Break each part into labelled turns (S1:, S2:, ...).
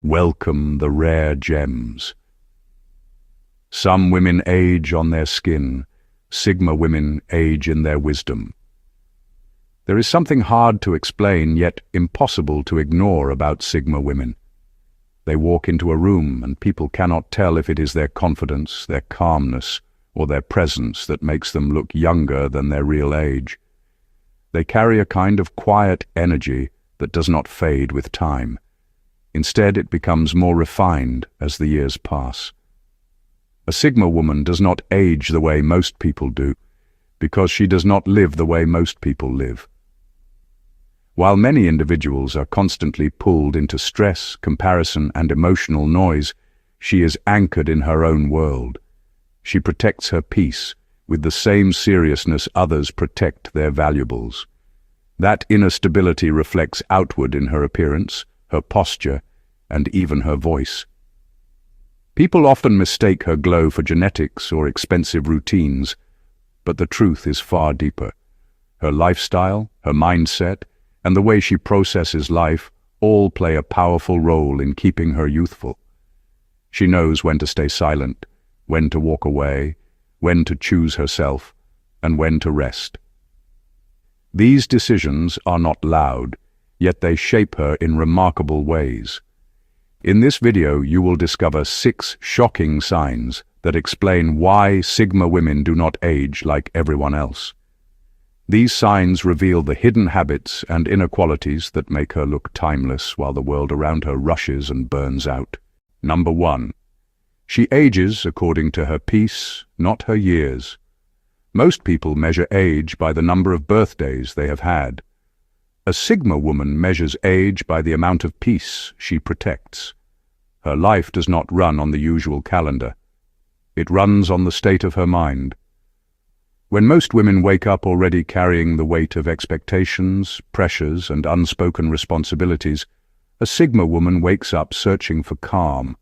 S1: Welcome the rare gems. Some women age on their skin. Sigma women age in their wisdom. There is something hard to explain, yet impossible to ignore about Sigma women. They walk into a room and people cannot tell if it is their confidence, their calmness, or their presence that makes them look younger than their real age. They carry a kind of quiet energy that does not fade with time. Instead, it becomes more refined as the years pass. A Sigma woman does not age the way most people do, because she does not live the way most people live. While many individuals are constantly pulled into stress, comparison, and emotional noise, she is anchored in her own world. She protects her peace with the same seriousness others protect their valuables. That inner stability reflects outward in her appearance, her posture, and even her voice. People often mistake her glow for genetics or expensive routines, but the truth is far deeper. Her lifestyle, her mindset, and the way she processes life all play a powerful role in keeping her youthful. She knows when to stay silent, when to walk away, when to choose herself, and when to rest. These decisions are not loud, yet they shape her in remarkable ways. In this video, you will discover 6 shocking signs that explain why Sigma women do not age like everyone else. These signs reveal the hidden habits and inequalities that make her look timeless while the world around her rushes and burns out. Number 1. She ages according to her peace, not her years. Most people measure age by the number of birthdays they have had. A Sigma woman measures age by the amount of peace she protects. Her life does not run on the usual calendar. It runs on the state of her mind. When most women wake up already carrying the weight of expectations, pressures, and unspoken responsibilities, a Sigma woman wakes up searching for calm.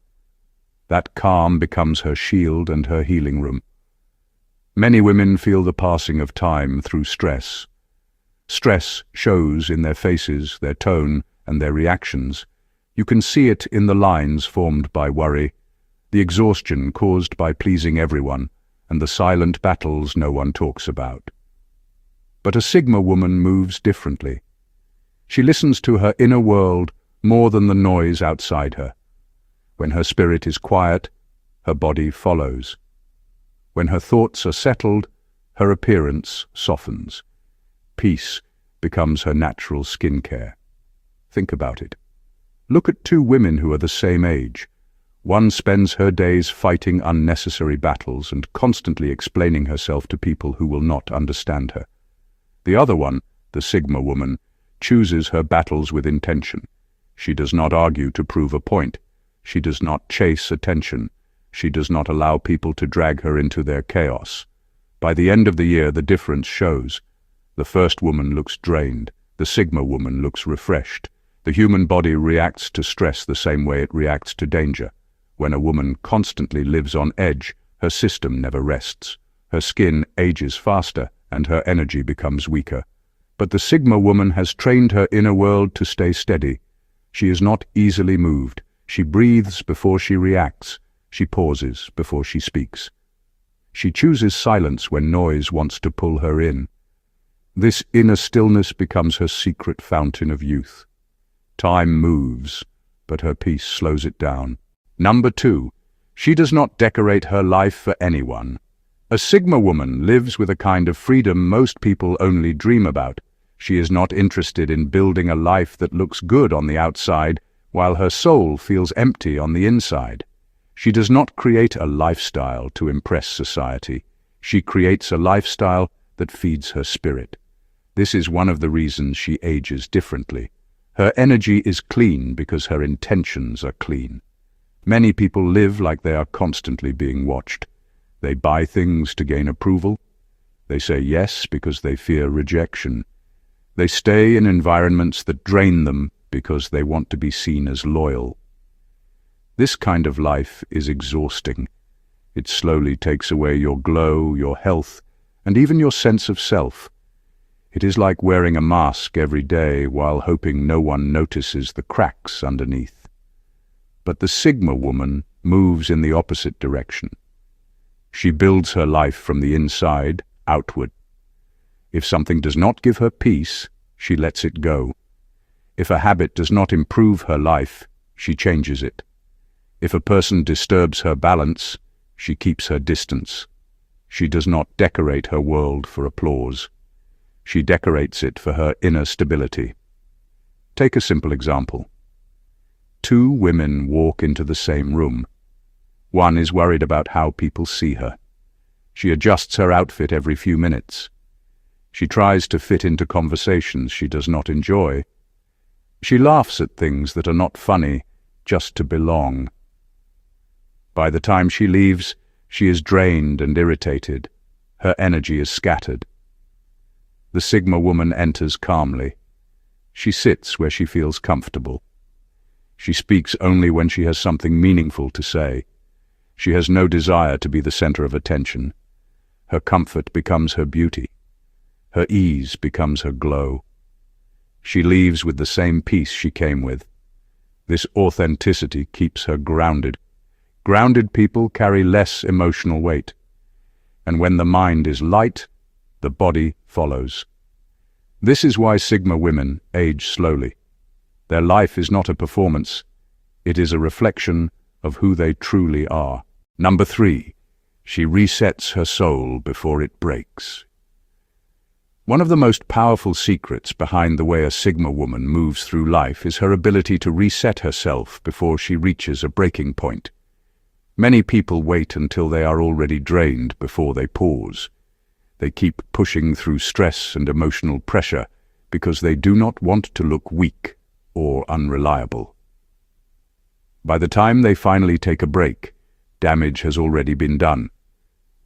S1: That calm becomes her shield and her healing room. Many women feel the passing of time through stress. Stress shows in their faces, their tone, and their reactions. You can see it in the lines formed by worry, the exhaustion caused by pleasing everyone, and the silent battles no one talks about. But a Sigma woman moves differently. She listens to her inner world more than the noise outside her. When her spirit is quiet, her body follows. When her thoughts are settled, her appearance softens. Peace becomes her natural skincare. Think about it. Look at 2 women who are the same age. One spends her days fighting unnecessary battles and constantly explaining herself to people who will not understand her. The other one, the Sigma woman, chooses her battles with intention. She does not argue to prove a point. She does not chase attention. She does not allow people to drag her into their chaos. By the end of the year, the difference shows. The first woman looks drained. The Sigma woman looks refreshed. The human body reacts to stress the same way it reacts to danger. When a woman constantly lives on edge, her system never rests. Her skin ages faster and her energy becomes weaker. But the Sigma woman has trained her inner world to stay steady. She is not easily moved. She breathes before she reacts. She pauses before she speaks. She chooses silence when noise wants to pull her in. This inner stillness becomes her secret fountain of youth. Time moves, but her peace slows it down. Number 2. She does not decorate her life for anyone. A Sigma woman lives with a kind of freedom most people only dream about. She is not interested in building a life that looks good on the outside, while her soul feels empty on the inside. She does not create a lifestyle to impress society. She creates a lifestyle that feeds her spirit. This is one of the reasons she ages differently. Her energy is clean because her intentions are clean. Many people live like they are constantly being watched. They buy things to gain approval. They say yes because they fear rejection. They stay in environments that drain them because they want to be seen as loyal. This kind of life is exhausting. It slowly takes away your glow, your health, and even your sense of self. It is like wearing a mask every day while hoping no one notices the cracks underneath. But the Sigma woman moves in the opposite direction. She builds her life from the inside outward. If something does not give her peace, she lets it go. If a habit does not improve her life, she changes it. If a person disturbs her balance, she keeps her distance. She does not decorate her world for applause. She decorates it for her inner stability. Take a simple example. Two women walk into the same room. One is worried about how people see her. She adjusts her outfit every few minutes. She tries to fit into conversations she does not enjoy. She laughs at things that are not funny just to belong. By the time she leaves, she is drained and irritated. Her energy is scattered. The Sigma woman enters calmly. She sits where she feels comfortable. She speaks only when she has something meaningful to say. She has no desire to be the center of attention. Her comfort becomes her beauty. Her ease becomes her glow. She leaves with the same peace she came with. This authenticity keeps her grounded. Grounded people carry less emotional weight. And when the mind is light, the body follows. This is why Sigma women age slowly. Their life is not a performance. It is a reflection of who they truly are. Number 3, she resets her soul before it breaks. One of the most powerful secrets behind the way a Sigma woman moves through life is her ability to reset herself before she reaches a breaking point. Many people wait until they are already drained before they pause. They keep pushing through stress and emotional pressure because they do not want to look weak or unreliable. By the time they finally take a break, damage has already been done.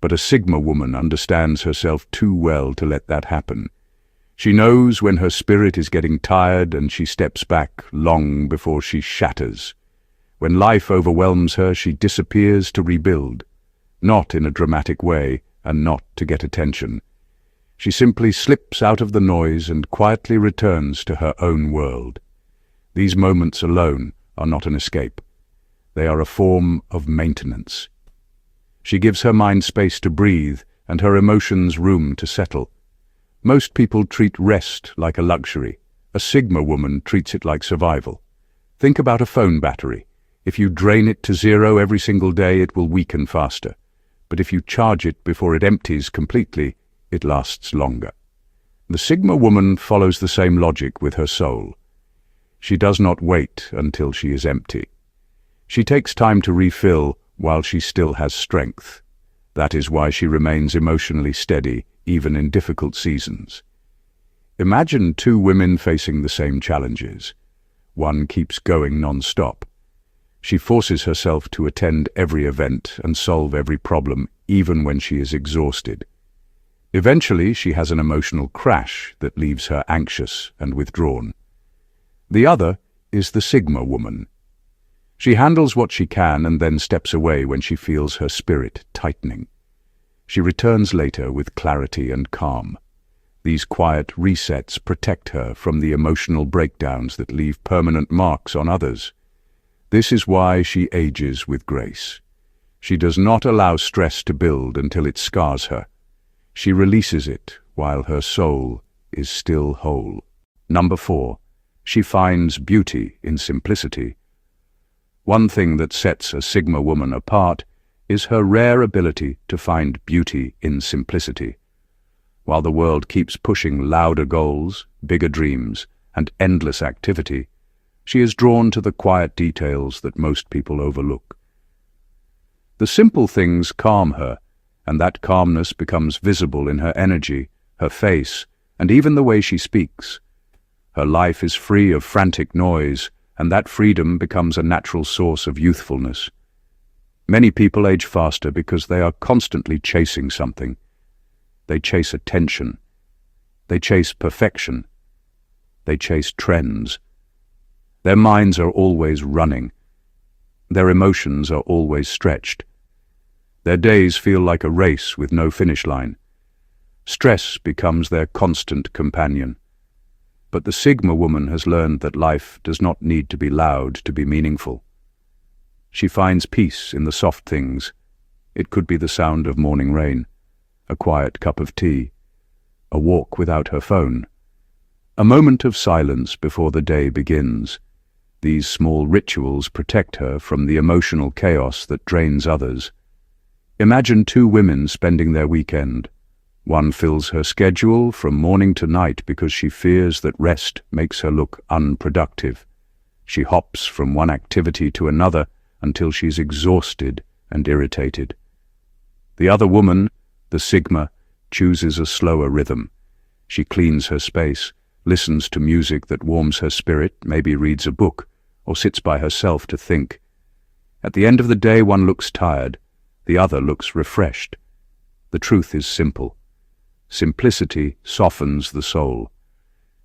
S1: But a Sigma woman understands herself too well to let that happen. She knows when her spirit is getting tired, and she steps back long before she shatters. When life overwhelms her, she disappears to rebuild, not in a dramatic way and not to get attention. She simply slips out of the noise and quietly returns to her own world. These moments alone are not an escape. They are a form of maintenance. She gives her mind space to breathe and her emotions room to settle. Most people treat rest like a luxury. A Sigma woman treats it like survival. Think about a phone battery. If you drain it to zero every single day, it will weaken faster. But if you charge it before it empties completely, it lasts longer. The Sigma woman follows the same logic with her soul. She does not wait until she is empty. She takes time to refill while she still has strength. That is why she remains emotionally steady, even in difficult seasons. Imagine two women facing the same challenges. One keeps going non-stop. She forces herself to attend every event and solve every problem, even when she is exhausted. Eventually, she has an emotional crash that leaves her anxious and withdrawn. The other is the Sigma woman. She handles what she can and then steps away when she feels her spirit tightening. She returns later with clarity and calm. These quiet resets protect her from the emotional breakdowns that leave permanent marks on others. This is why she ages with grace. She does not allow stress to build until it scars her. She releases it while her soul is still whole. Number 4, she finds beauty in simplicity. One thing that sets a Sigma woman apart is her rare ability to find beauty in simplicity. While the world keeps pushing louder goals, bigger dreams, and endless activity, she is drawn to the quiet details that most people overlook. The simple things calm her, and that calmness becomes visible in her energy, her face, and even the way she speaks. Her life is free of frantic noise, and that freedom becomes a natural source of youthfulness. Many people age faster because they are constantly chasing something. They chase attention. They chase perfection. They chase trends. Their minds are always running. Their emotions are always stretched. Their days feel like a race with no finish line. Stress becomes their constant companion. But the Sigma woman has learned that life does not need to be loud to be meaningful. She finds peace in the soft things. It could be the sound of morning rain, a quiet cup of tea, a walk without her phone, a moment of silence before the day begins. These small rituals protect her from the emotional chaos that drains others. Imagine two women spending their weekend. One fills her schedule from morning to night because she fears that rest makes her look unproductive. She hops from one activity to another until she's exhausted and irritated. The other woman, the Sigma, chooses a slower rhythm. She cleans her space, listens to music that warms her spirit, maybe reads a book, or sits by herself to think. At the end of the day, one looks tired, the other looks refreshed. The truth is simple. Simplicity softens the soul.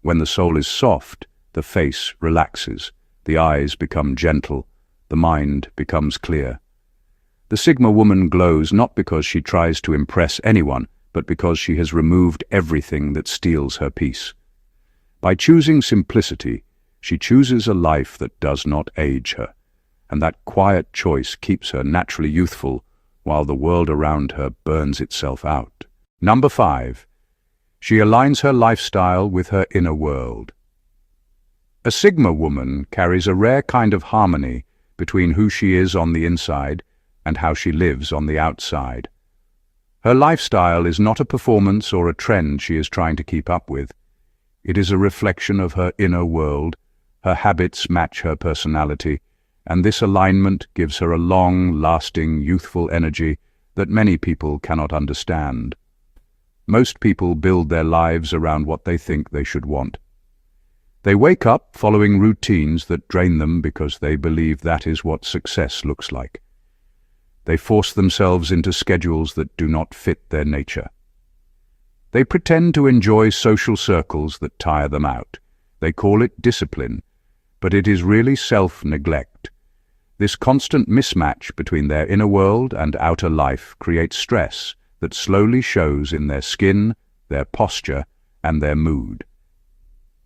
S1: When the soul is soft, the face relaxes, the eyes become gentle, the mind becomes clear. The Sigma woman glows not because she tries to impress anyone, but because she has removed everything that steals her peace. By choosing simplicity, she chooses a life that does not age her, and that quiet choice keeps her naturally youthful while the world around her burns itself out. Number 5. She aligns her lifestyle with her inner world. A Sigma woman carries a rare kind of harmony between who she is on the inside and how she lives on the outside. Her lifestyle is not a performance or a trend she is trying to keep up with. It is a reflection of her inner world. Her habits match her personality, and this alignment gives her a long-lasting, youthful energy that many people cannot understand. Most people build their lives around what they think they should want. They wake up following routines that drain them because they believe that is what success looks like. They force themselves into schedules that do not fit their nature. They pretend to enjoy social circles that tire them out. They call it discipline, but it is really self-neglect. This constant mismatch between their inner world and outer life creates stress that slowly shows in their skin, their posture, and their mood.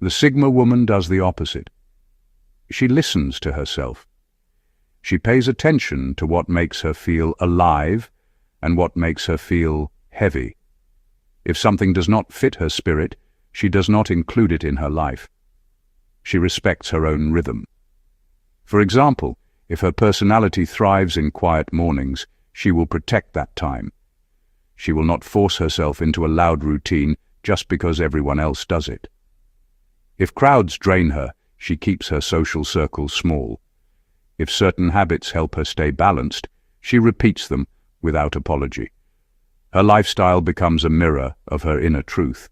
S1: The Sigma woman does the opposite. She listens to herself. She pays attention to what makes her feel alive and what makes her feel heavy. If something does not fit her spirit, she does not include it in her life. She respects her own rhythm. For example, if her personality thrives in quiet mornings, she will protect that time. She will not force herself into a loud routine just because everyone else does it. If crowds drain her, she keeps her social circle small. If certain habits help her stay balanced, she repeats them without apology. Her lifestyle becomes a mirror of her inner truth.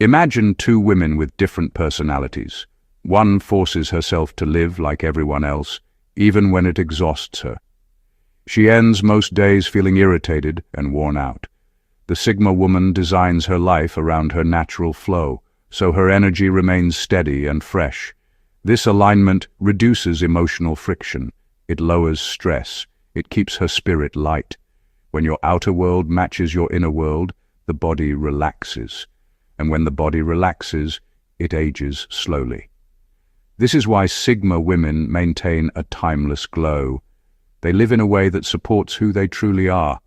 S1: Imagine two women with different personalities. One forces herself to live like everyone else, even when it exhausts her. She ends most days feeling irritated and worn out. The Sigma woman designs her life around her natural flow, so her energy remains steady and fresh. This alignment reduces emotional friction. It lowers stress. It keeps her spirit light. When your outer world matches your inner world, the body relaxes. And when the body relaxes, it ages slowly. This is why Sigma women maintain a timeless glow. They live in a way that supports who they truly are,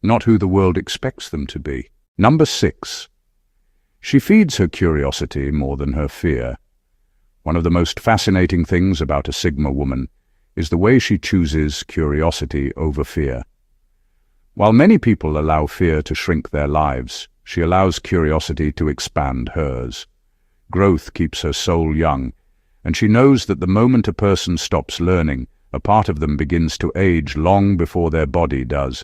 S1: not who the world expects them to be. Number 6. She feeds her curiosity more than her fear. One of the most fascinating things about a Sigma woman is the way she chooses curiosity over fear. While many people allow fear to shrink their lives, she allows curiosity to expand hers. Growth keeps her soul young, and she knows that the moment a person stops learning, a part of them begins to age long before their body does.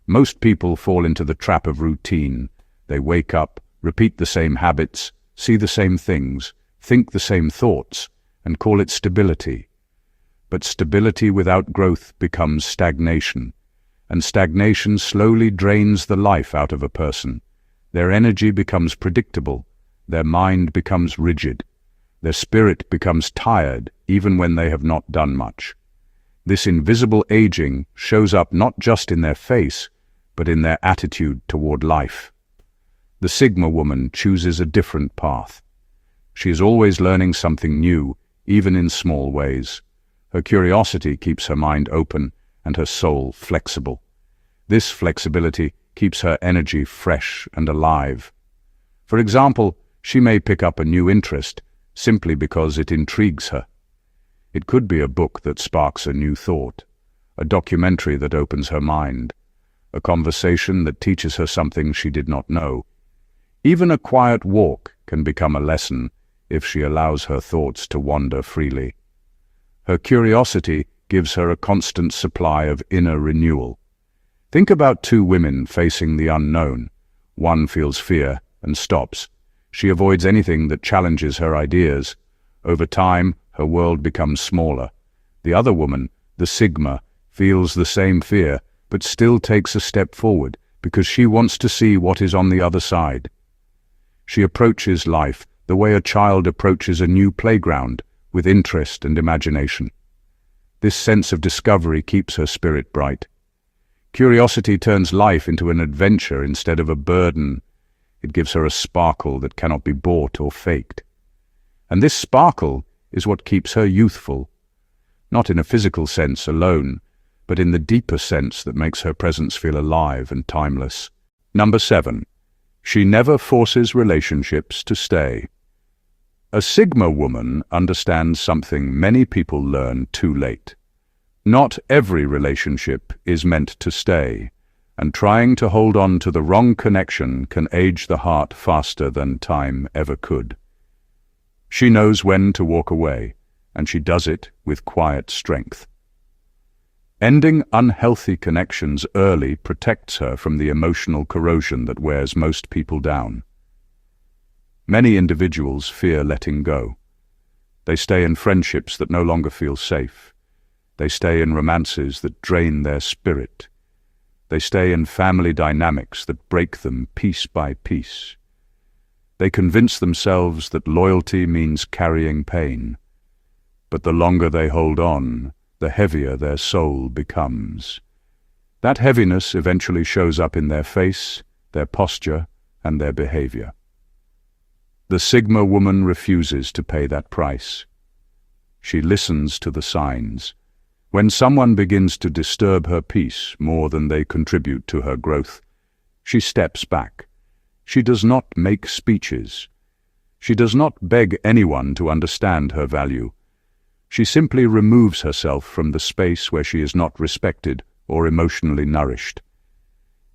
S1: Most people fall into the trap of routine. They wake up, repeat the same habits, see the same things, think the same thoughts, and call it stability. But stability without growth becomes stagnation, and stagnation slowly drains the life out of a person. Their energy becomes predictable, their mind becomes rigid, their spirit becomes tired even when they have not done much. This invisible aging shows up not just in their face, but in their attitude toward life. The Sigma woman chooses a different path. She is always learning something new, even in small ways. Her curiosity keeps her mind open and her soul flexible. This flexibility keeps her energy fresh and alive. For example, she may pick up a new interest simply because it intrigues her. It could be a book that sparks a new thought, a documentary that opens her mind, a conversation that teaches her something she did not know. Even a quiet walk can become a lesson if she allows her thoughts to wander freely. Her curiosity gives her a constant supply of inner renewal. Think about two women facing the unknown. One feels fear and stops. She avoids anything that challenges her ideas. Over time, her world becomes smaller. The other woman, the Sigma, feels the same fear, but still takes a step forward because she wants to see what is on the other side. She approaches life the way a child approaches a new playground, with interest and imagination. This sense of discovery keeps her spirit bright. Curiosity turns life into an adventure instead of a burden. It gives her a sparkle that cannot be bought or faked. And this sparkle is what keeps her youthful, not in a physical sense alone, but in the deeper sense that makes her presence feel alive and timeless. Number 7. She never forces relationships to stay. A Sigma woman understands something many people learn too late. Not every relationship is meant to stay, and trying to hold on to the wrong connection can age the heart faster than time ever could. She knows when to walk away, and she does it with quiet strength. Ending unhealthy connections early protects her from the emotional corrosion that wears most people down. Many individuals fear letting go. They stay in friendships that no longer feel safe. They stay in romances that drain their spirit. They stay in family dynamics that break them piece by piece. They convince themselves that loyalty means carrying pain. But the longer they hold on, the heavier their soul becomes. That heaviness eventually shows up in their face, their posture, and their behavior. The Sigma woman refuses to pay that price. She listens to the signs. When someone begins to disturb her peace more than they contribute to her growth, she steps back. She does not make speeches. She does not beg anyone to understand her value. She simply removes herself from the space where she is not respected or emotionally nourished.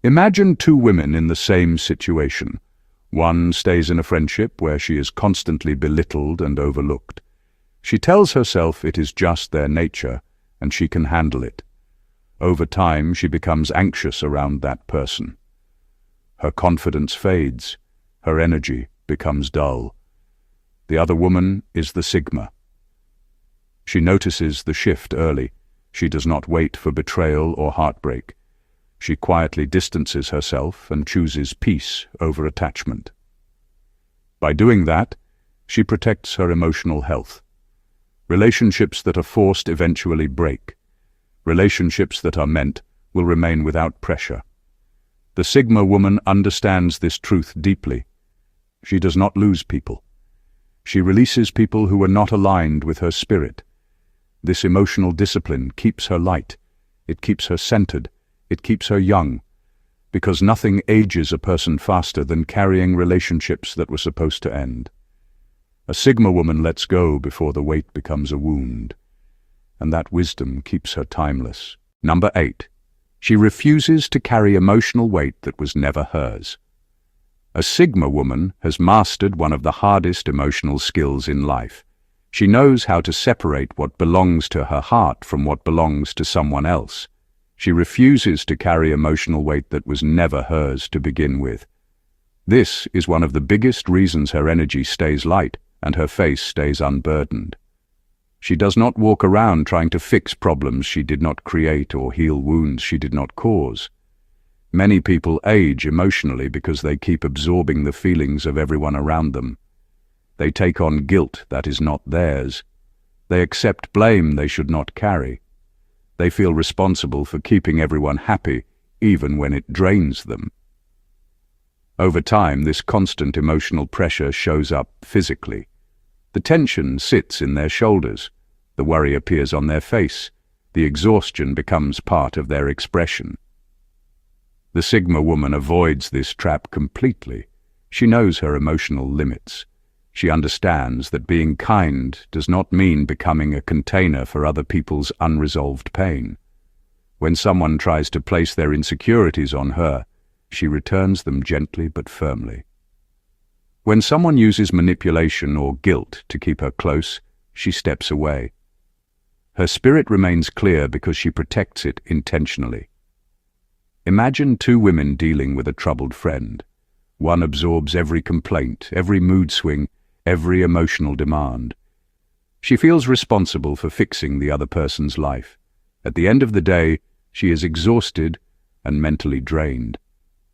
S1: Imagine two women in the same situation. One stays in a friendship where she is constantly belittled and overlooked. She tells herself it is just their nature, and she can handle it. Over time, she becomes anxious around that person. Her confidence fades. Her energy becomes dull. The other woman is the Sigma. She notices the shift early. She does not wait for betrayal or heartbreak. She quietly distances herself and chooses peace over attachment. By doing that, she protects her emotional health. Relationships that are forced eventually break. Relationships that are meant will remain without pressure. The Sigma woman understands this truth deeply. She does not lose people. She releases people who are not aligned with her spirit. This emotional discipline keeps her light. It keeps her centered. It keeps her young, because nothing ages a person faster than carrying relationships that were supposed to end. A Sigma woman lets go before the weight becomes a wound, and that wisdom keeps her timeless. Number 8. She refuses to carry emotional weight that was never hers. A Sigma woman has mastered one of the hardest emotional skills in life. She knows how to separate what belongs to her heart from what belongs to someone else. She refuses to carry emotional weight that was never hers to begin with. This is one of the biggest reasons her energy stays light and her face stays unburdened. She does not walk around trying to fix problems she did not create or heal wounds she did not cause. Many people age emotionally because they keep absorbing the feelings of everyone around them. They take on guilt that is not theirs. They accept blame they should not carry. They feel responsible for keeping everyone happy, even when it drains them. Over time, this constant emotional pressure shows up physically. The tension sits in their shoulders. The worry appears on their face. The exhaustion becomes part of their expression. The Sigma woman avoids this trap completely. She knows her emotional limits. She understands that being kind does not mean becoming a container for other people's unresolved pain. When someone tries to place their insecurities on her, she returns them gently but firmly. When someone uses manipulation or guilt to keep her close, she steps away. Her spirit remains clear because she protects it intentionally. Imagine two women dealing with a troubled friend. One absorbs every complaint, every mood swing, every emotional demand. She feels responsible for fixing the other person's life. At the end of the day, she is exhausted and mentally drained.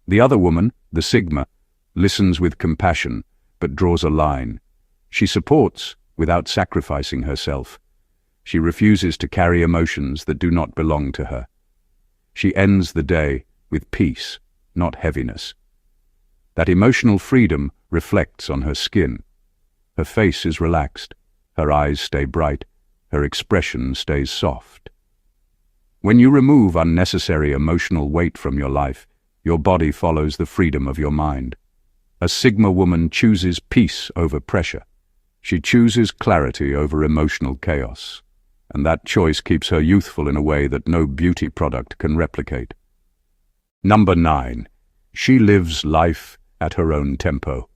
S1: The other woman, the Sigma, listens with compassion, but draws a line. She supports without sacrificing herself. She refuses to carry emotions that do not belong to her. She ends the day with peace, not heaviness. That emotional freedom reflects on her skin. Her face is relaxed, her eyes stay bright, her expression stays soft. When you remove unnecessary emotional weight from your life, your body follows the freedom of your mind. A Sigma woman chooses peace over pressure. She chooses clarity over emotional chaos. And that choice keeps her youthful in a way that no beauty product can replicate. Number 9. She lives life at her own tempo.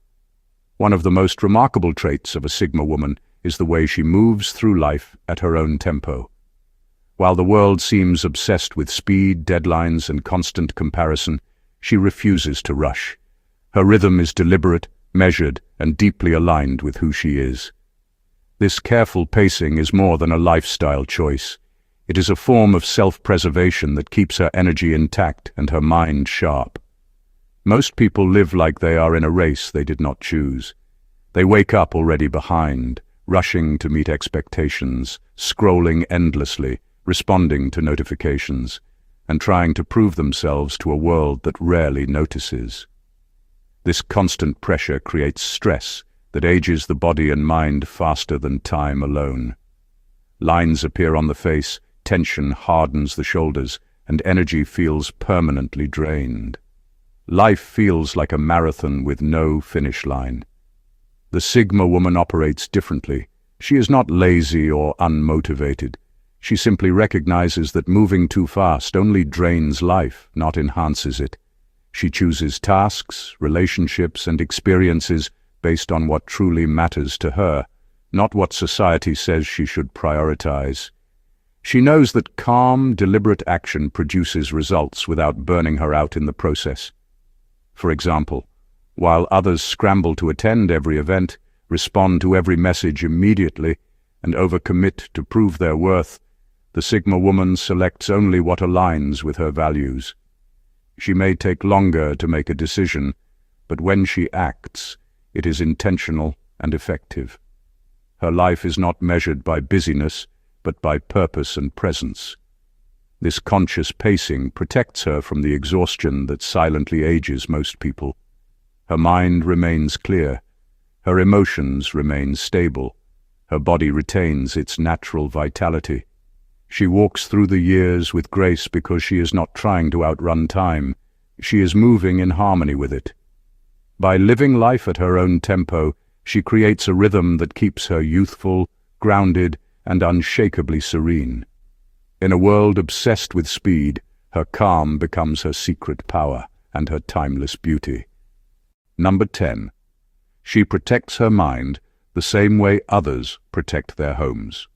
S1: One of the most remarkable traits of a Sigma woman is the way she moves through life at her own tempo. While the world seems obsessed with speed, deadlines, and constant comparison, she refuses to rush. Her rhythm is deliberate, measured, and deeply aligned with who she is. This careful pacing is more than a lifestyle choice. It is a form of self-preservation that keeps her energy intact and her mind sharp. Most people live like they are in a race they did not choose. They wake up already behind, rushing to meet expectations, scrolling endlessly, responding to notifications, and trying to prove themselves to a world that rarely notices. This constant pressure creates stress that ages the body and mind faster than time alone. Lines appear on the face, tension hardens the shoulders, and energy feels permanently drained. Life feels like a marathon with no finish line. The Sigma woman operates differently. She is not lazy or unmotivated. She simply recognizes that moving too fast only drains life, not enhances it. She chooses tasks, relationships, and experiences based on what truly matters to her, not what society says she should prioritize. She knows that calm, deliberate action produces results without burning her out in the process. For example, while others scramble to attend every event, respond to every message immediately, and overcommit to prove their worth, the Sigma woman selects only what aligns with her values. She may take longer to make a decision, but when she acts, it is intentional and effective. Her life is not measured by busyness, but by purpose and presence. This conscious pacing protects her from the exhaustion that silently ages most people. Her mind remains clear. Her emotions remain stable. Her body retains its natural vitality. She walks through the years with grace because she is not trying to outrun time. She is moving in harmony with it. By living life at her own tempo, she creates a rhythm that keeps her youthful, grounded, and unshakably serene. In a world obsessed with speed, her calm becomes her secret power and her timeless beauty. Number 10. She protects her mind the same way others protect their homes.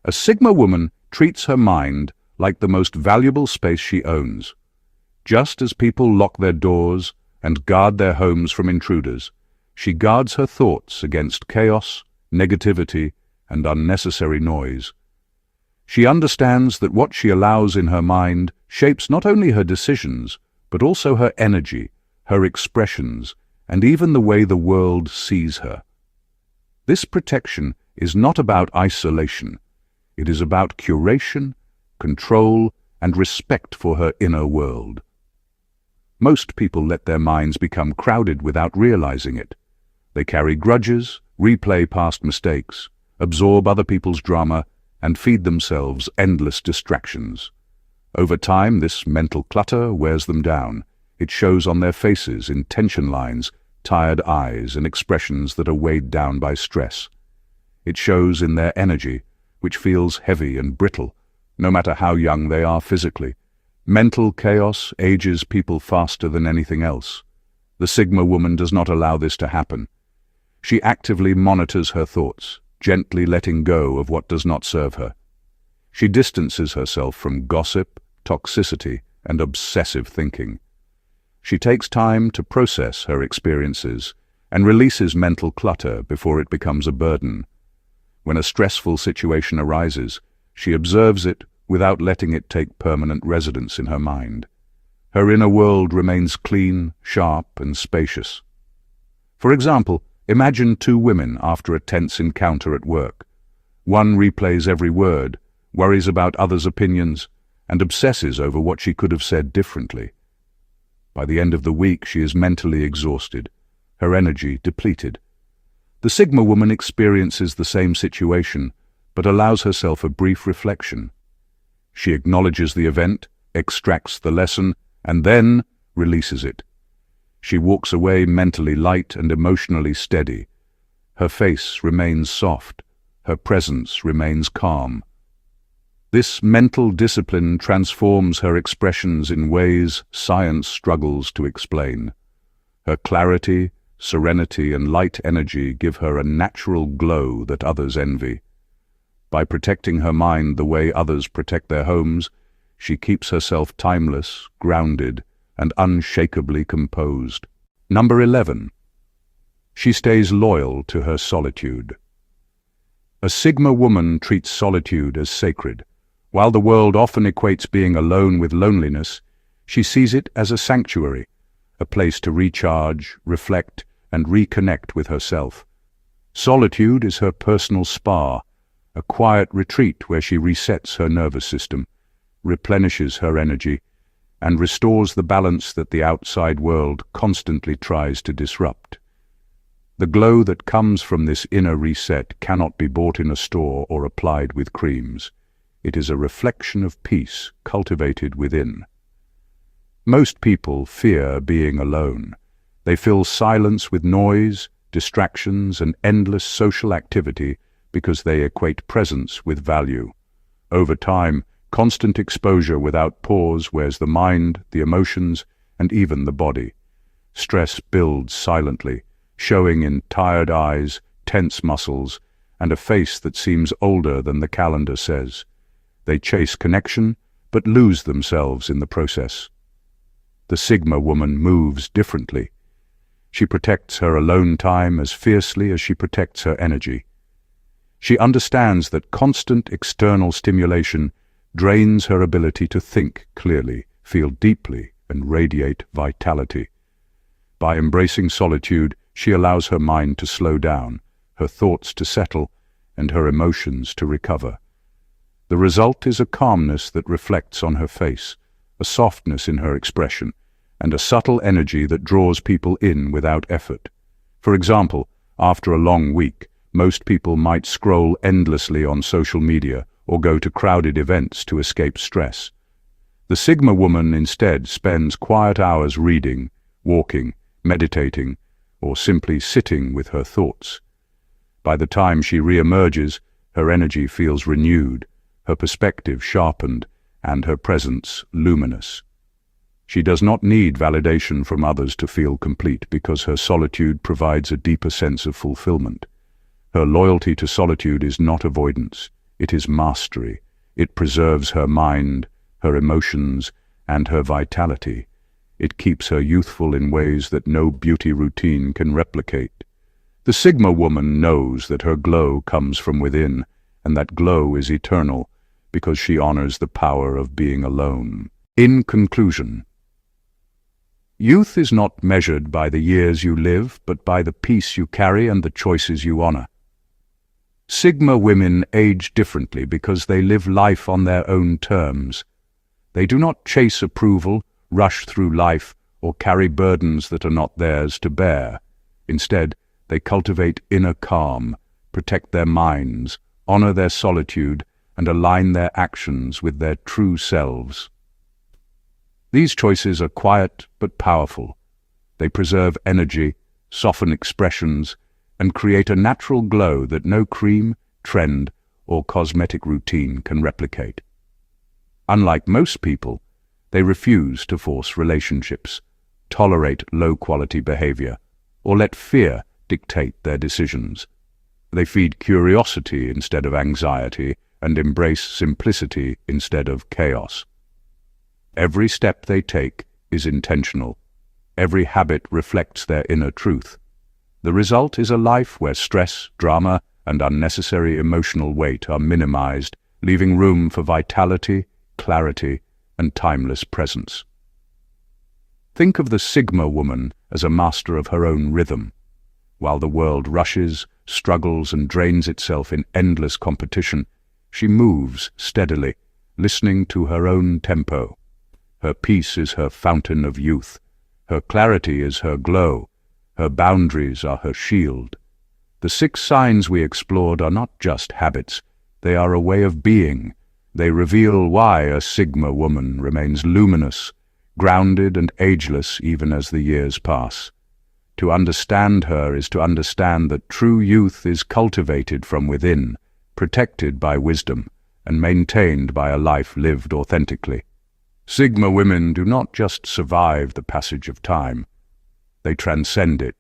S1: A Sigma woman treats her mind like the most valuable space she owns. Just as people lock their doors and guard their homes from intruders, she guards her thoughts against chaos, negativity, and unnecessary noise. She understands that what she allows in her mind shapes not only her decisions, but also her energy, her expressions, and even the way the world sees her. This protection is not about isolation. It is about curation, control, and respect for her inner world. Most people let their minds become crowded without realizing it. They carry grudges, replay past mistakes, absorb other people's drama, and feed themselves endless distractions. Over time, this mental clutter wears them down. It shows on their faces in tension lines, tired eyes, and expressions that are weighed down by stress. It shows in their energy, which feels heavy and brittle, no matter how young they are physically. Mental chaos ages people faster than anything else. The Sigma woman does not allow this to happen. She actively monitors her thoughts, gently letting go of what does not serve her. She distances herself from gossip, toxicity, and obsessive thinking. She takes time to process her experiences and releases mental clutter before it becomes a burden. When a stressful situation arises, she observes it without letting it take permanent residence in her mind. Her inner world remains clean, sharp, and spacious. For example, imagine two women after a tense encounter at work. One replays every word, worries about others' opinions, and obsesses over what she could have said differently. By the end of the week, she is mentally exhausted, her energy depleted. The Sigma woman experiences the same situation, but allows herself a brief reflection. She acknowledges the event, extracts the lesson, and then releases it. She walks away mentally light and emotionally steady. Her face remains soft, her presence remains calm. This mental discipline transforms her expressions in ways science struggles to explain. Her clarity, serenity, and light energy give her a natural glow that others envy. By protecting her mind the way others protect their homes, she keeps herself timeless, grounded, and unshakably composed. Number 11. She stays loyal to her solitude. A Sigma woman treats solitude as sacred. While the world often equates being alone with loneliness, she sees it as a sanctuary, a place to recharge, reflect, and reconnect with herself. Solitude is her personal spa, a quiet retreat where she resets her nervous system, replenishes her energy, and restores the balance that the outside world constantly tries to disrupt. The glow that comes from this inner reset cannot be bought in a store or applied with creams. It is a reflection of peace cultivated within. Most people fear being alone. They fill silence with noise, distractions, and endless social activity because they equate presence with value. Over time, constant exposure without pause wears the mind, the emotions, and even the body. Stress builds silently, showing in tired eyes, tense muscles, and a face that seems older than the calendar says. They chase connection, but lose themselves in the process. The Sigma woman moves differently. She protects her alone time as fiercely as she protects her energy. She understands that constant external stimulation drains her ability to think clearly, feel deeply, and radiate vitality. By embracing solitude, she allows her mind to slow down, her thoughts to settle, and her emotions to recover. The result is a calmness that reflects on her face, a softness in her expression, and a subtle energy that draws people in without effort. For example, after a long week, most people might scroll endlessly on social media or go to crowded events to escape stress. The Sigma woman instead spends quiet hours reading, walking, meditating, or simply sitting with her thoughts. By the time she re-emerges, her energy feels renewed, her perspective sharpened, and her presence luminous. She does not need validation from others to feel complete because her solitude provides a deeper sense of fulfillment. Her loyalty to solitude is not avoidance, it is mastery. It preserves her mind, her emotions, and her vitality. It keeps her youthful in ways that no beauty routine can replicate. The Sigma woman knows that her glow comes from within, and that glow is eternal, because she honors the power of being alone. In conclusion, youth is not measured by the years you live, but by the peace you carry and the choices you honor. Sigma women age differently because they live life on their own terms. They do not chase approval, rush through life, or carry burdens that are not theirs to bear. Instead, they cultivate inner calm, protect their minds, honor their solitude, and align their actions with their true selves. These choices are quiet but powerful. They preserve energy, soften expressions, and create a natural glow that no cream, trend, or cosmetic routine can replicate. Unlike most people, they refuse to force relationships, tolerate low-quality behavior, or let fear dictate their decisions. They feed curiosity instead of anxiety and embrace simplicity instead of chaos. Every step they take is intentional. Every habit reflects their inner truth. The result is a life where stress, drama, and unnecessary emotional weight are minimized, leaving room for vitality, clarity, and timeless presence. Think of the Sigma woman as a master of her own rhythm. While the world rushes, struggles, and drains itself in endless competition, she moves steadily, listening to her own tempo. Her peace is her fountain of youth. Her clarity is her glow. Her boundaries are her shield. The 6 signs we explored are not just habits. They are a way of being. They reveal why a Sigma woman remains luminous, grounded and ageless even as the years pass. To understand her is to understand that true youth is cultivated from within, protected by wisdom, and maintained by a life lived authentically. Sigma women do not just survive the passage of time. They transcend it.